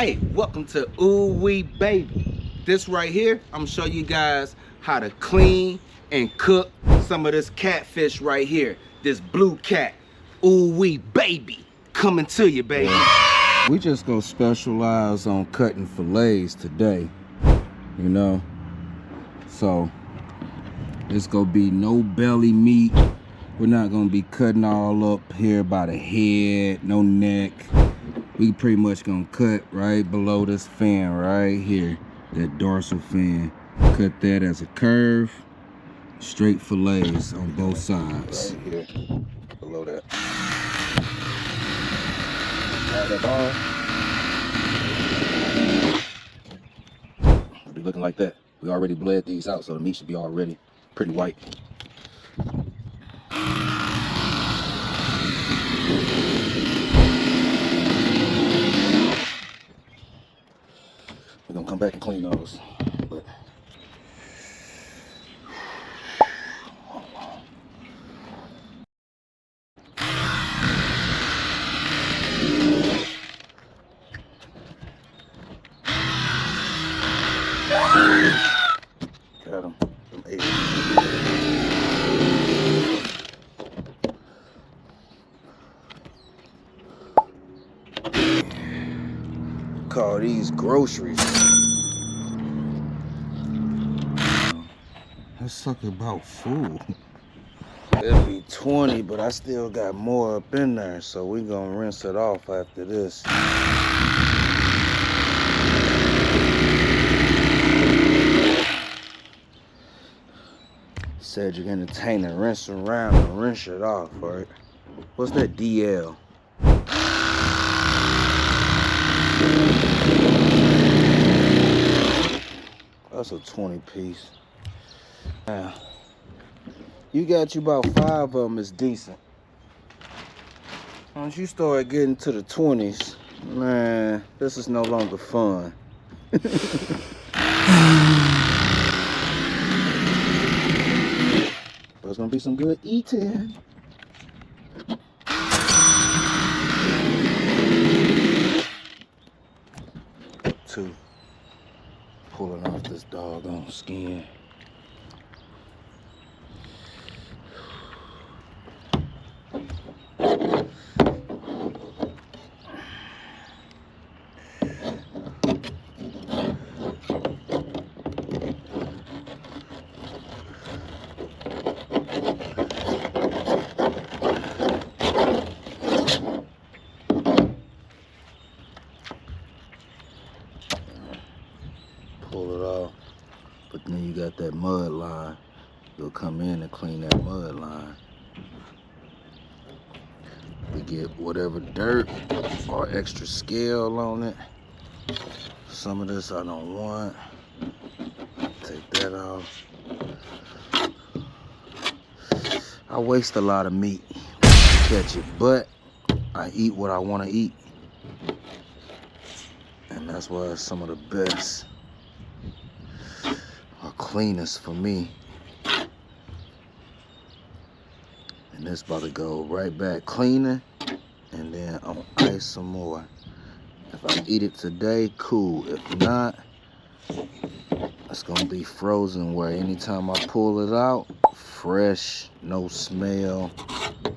Hey, welcome to Oooh-wee, baby. This right here, I'm gonna show you guys how to clean and cook some of this catfish right here. This blue cat. Oooh-wee, baby. Coming to you, baby. We just gonna specialize on cutting fillets today, you know? So, it's gonna be no belly meat. We're not gonna be cutting all up here by the head, no neck. We pretty much gonna cut right below this fin right here, that dorsal fin. Cut that as a curve, straight fillets on both sides. Right here, below that. Got that bar. It'll be looking like that. We already bled these out, so the meat should be already pretty white. We're gonna come back and clean those. But got them. Them 8. Call these groceries. That sucker about full. It'll be 20, but I still got more up in there, so we gonna rinse it off after this. Said you're entertaining, rinse around and rinse it off, right? What's that DL? That's a 20 piece. Now, you got you about 5 of them is decent. Once you start getting to the 20s, man, this is no longer fun. There's gonna be some good eating. Two. Pulling off this doggone skin. Pull it off, but then you got that mud line. You'll come in and clean that mud line. We get whatever dirt or extra scale on it. Some of this I don't want. Take that off. I waste a lot of meat when I catch it, but I eat what I want to eat. And that's why it's some of the best. Cleanest for me. And this about to go right back cleaning, and then I'm gonna ice some more. If I eat it today, cool. If not, it's gonna be frozen where anytime I pull it out, fresh, no smell,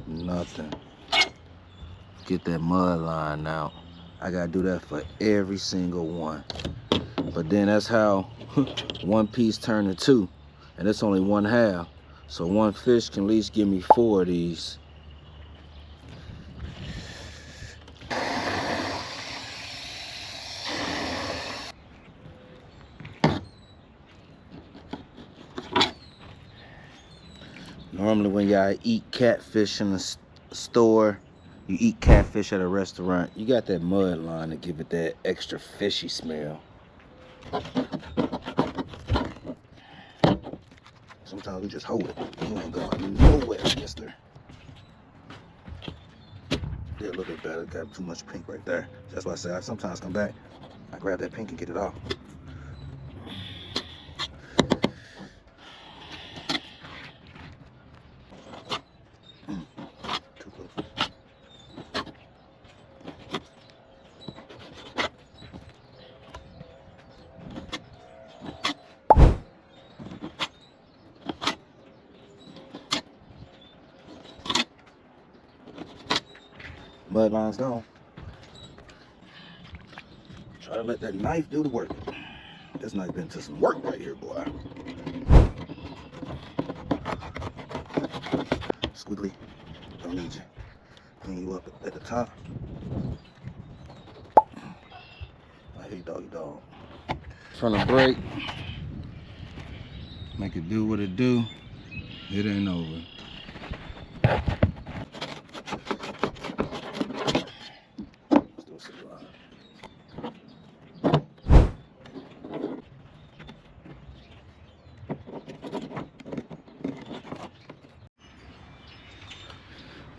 nothing. Get that mud line out. I gotta do that for every single one. But then that's how one piece turned to 2, and it's only 1/2. So one fish can at least give me 4 of these. Normally when y'all eat catfish in the store, you eat catfish at a restaurant, you got that mud line to give it that extra fishy smell. Sometimes we just hold it. You ain't going nowhere, mister. Yeah, a little bit better. Got too much pink right there. That's why I say I sometimes come back, I grab that pink and get it off. Too close. Bloodline's gone. Try to let that knife do the work. This knife been to some work right here, boy. Squiggly, don't need you. Clean you up at the top. I hate doggy dog. From the break, make it do what it do. It ain't over.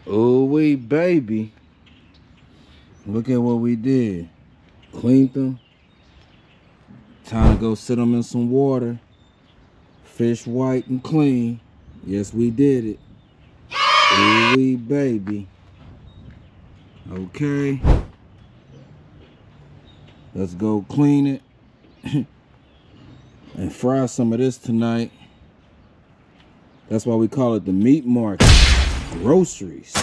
Oooh-wee, baby. Look at what we did. Cleaned them. Time to go sit them in some water. Fish white and clean. Yes, we did it. Oooh-wee, baby. Okay. Let's go clean it. And fry some of this tonight. That's why we call it the meat market. Groceries.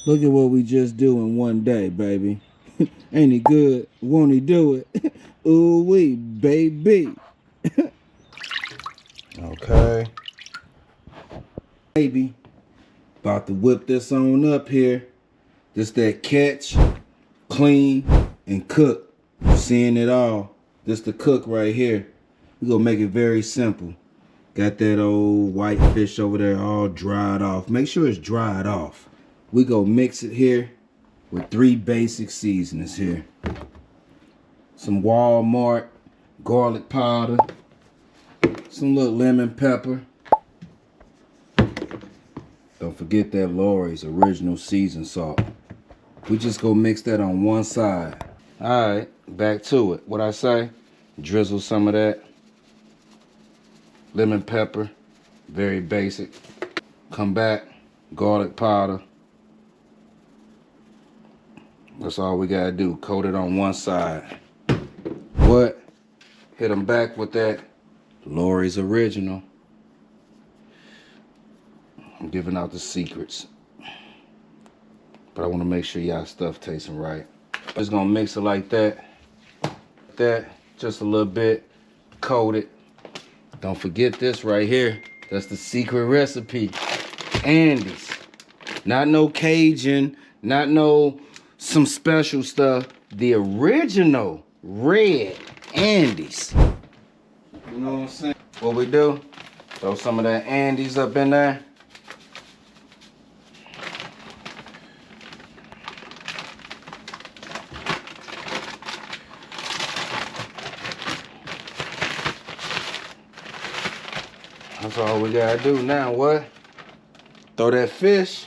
Look at what we just do in one day, baby. Ain't he good? Won't he do it? Ooh-wee, baby. Okay. Baby. About to whip this on up here. This that catch, clean, and cook. You seeing it all. This the cook right here. We gonna make it very simple. Got that old white fish over there all dried off. Make sure it's dried off. We go mix it here with 3 basic seasonings here. Some Walmart garlic powder. Some little lemon pepper. Don't forget that Lori's original seasoned salt. We just go mix that on one side. All right, back to it. What I say? Drizzle some of that. Lemon pepper, very basic. Come back, garlic powder. That's all we gotta do, coat it on one side. What? Hit them back with that Lori's Original. I'm giving out the secrets. But I wanna make sure y'all stuff tasting right. Just gonna mix it like that. Just a little bit, coat it. Don't forget this right here. That's the secret recipe. Andes. Not no Cajun, not no some special stuff. The original red Andes. You know what I'm saying? What we do? Throw some of that Andes up in there. That's all we gotta do now. What? Throw that fish.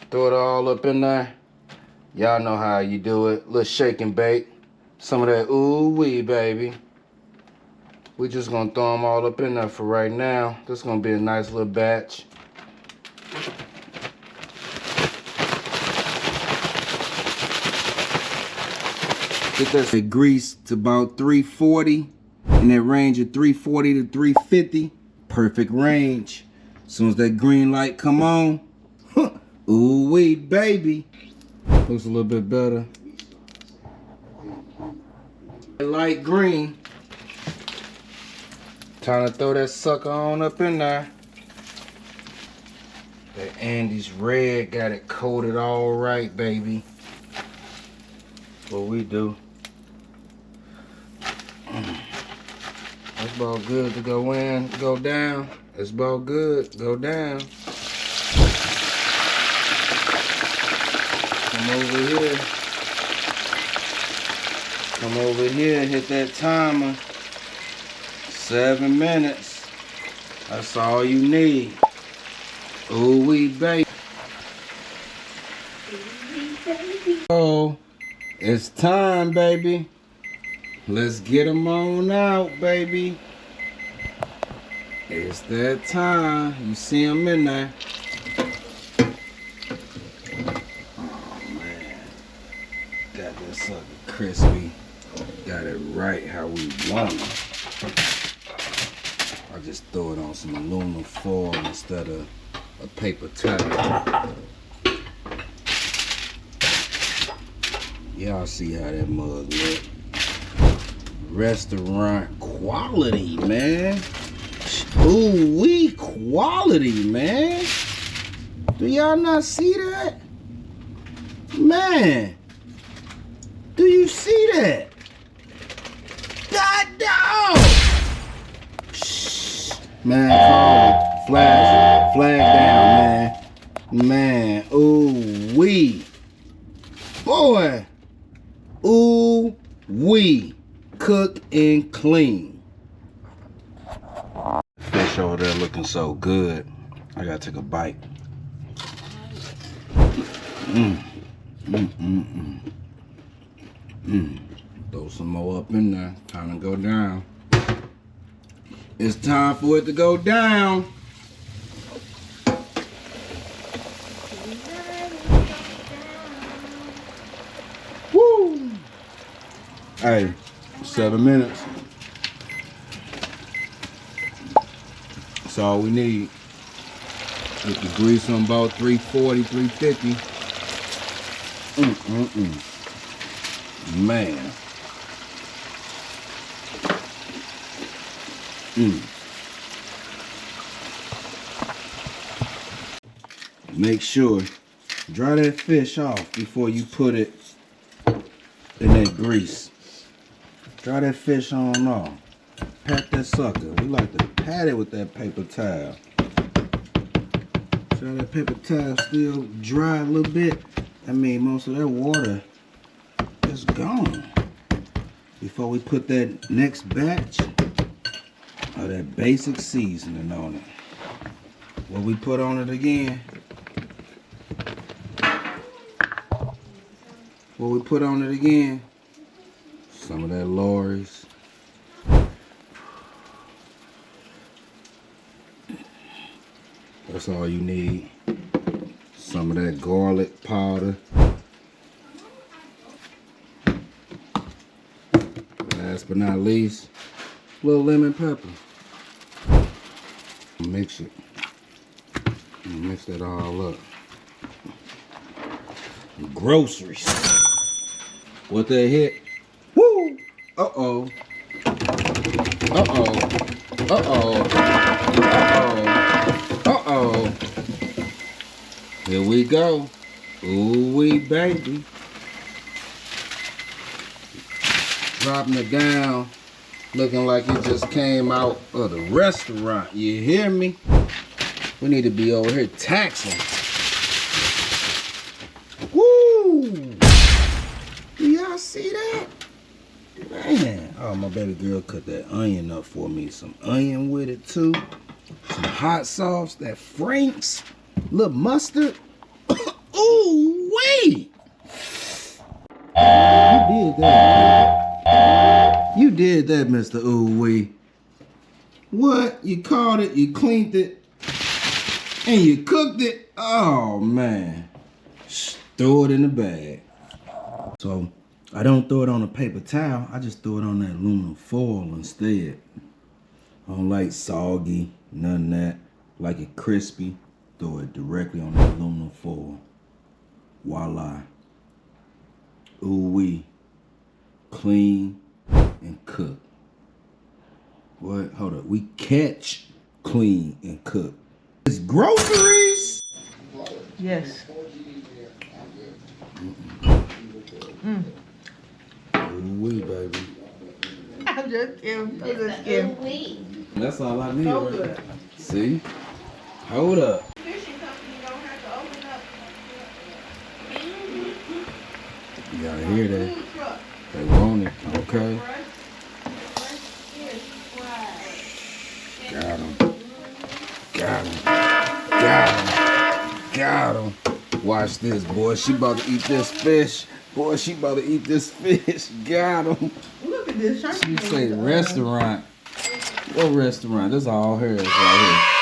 Throw it all up in there. Y'all know how you do it. Little shake and bake. Some of that ooh-wee, baby. We just gonna throw them all up in there for right now. This is gonna be a nice little batch. Get that grease to about 340. In that range of 340 to 350. Perfect range. As soon as that green light come on, ooh-wee, baby. Looks a little bit better. Light green. Time to throw that sucker on up in there. That Andes red got it coated all right, baby. What we do. It's about good to go in, go down. It's about good, go down. Come over here. Come over here, hit that timer. 7 minutes. That's all you need. Ooh-wee, baby. Oh, it's time, baby. Let's get them on out, baby. It's that time. You see them in there. Oh, man. Got that sucker crispy. Got it right how we want it. I just throw it on some aluminum foil instead of a paper towel. Y'all see how that mug look. Restaurant quality, man. Ooh-wee quality, man. Do y'all not see that? Man. Do you see that? God dog! Shh. Man, call it. Flag down, man. Man, ooh-wee. Boy. Ooh-wee. Cook and clean. Fish over there looking so good. I gotta take a bite. Throw some more up in there. Time to go down. It's time for it to go down. Woo! Hey, 7 minutes. That's all we need. Get the grease on about 340, 350. Man. Make sure, dry that fish off before you put it in that grease. Dry that fish on off. Pat that sucker. We like to pat it with that paper towel. So that paper towel still dry a little bit. I mean, most of that water is gone. Before we put that next batch of that basic seasoning on it. What we put on it again? What we put on it again? Some of that Lori's. That's all you need. Some of that garlic powder. Last but not least, a little lemon pepper. Mix it. Mix that all up. Groceries. What they hit? Woo! Uh-oh. Uh-oh. Uh-oh. Uh-oh. Uh-oh. Here we go. Ooh-wee, baby. Dropping it down. Looking like it just came out of the restaurant. You hear me? We need to be over here taxing. Woo! Do y'all see that? Man. Oh, my baby girl cut that onion up for me. Some onion with it too. Some hot sauce, that Frank's, little mustard. Ooh-wee! You did that. You did that, Mr. Oooh-wee. What? You caught it, you cleaned it, and you cooked it? Oh, man. Throw it in the bag. So, I don't throw it on a paper towel. I just throw it on that aluminum foil instead. I don't like soggy, none of that. Like it crispy, throw it directly on the aluminum foil. Voila. Ooh-wee. Clean and cook. What? Hold up. We catch, clean, and cook. It's groceries. Yes. Ooh-wee, baby. I'm just kidding. I'm just kidding. That's all I need. So right? good. See? Hold up. Fishing company don't have to open up. You gotta hear that. Food truck. They want it. Okay. Got him. Got him. Got him. Got him. Watch this, boy. She about to eat this fish. Boy, she about to eat this fish. Got him. Look at this. She say restaurant. What restaurant? This is all hers right here.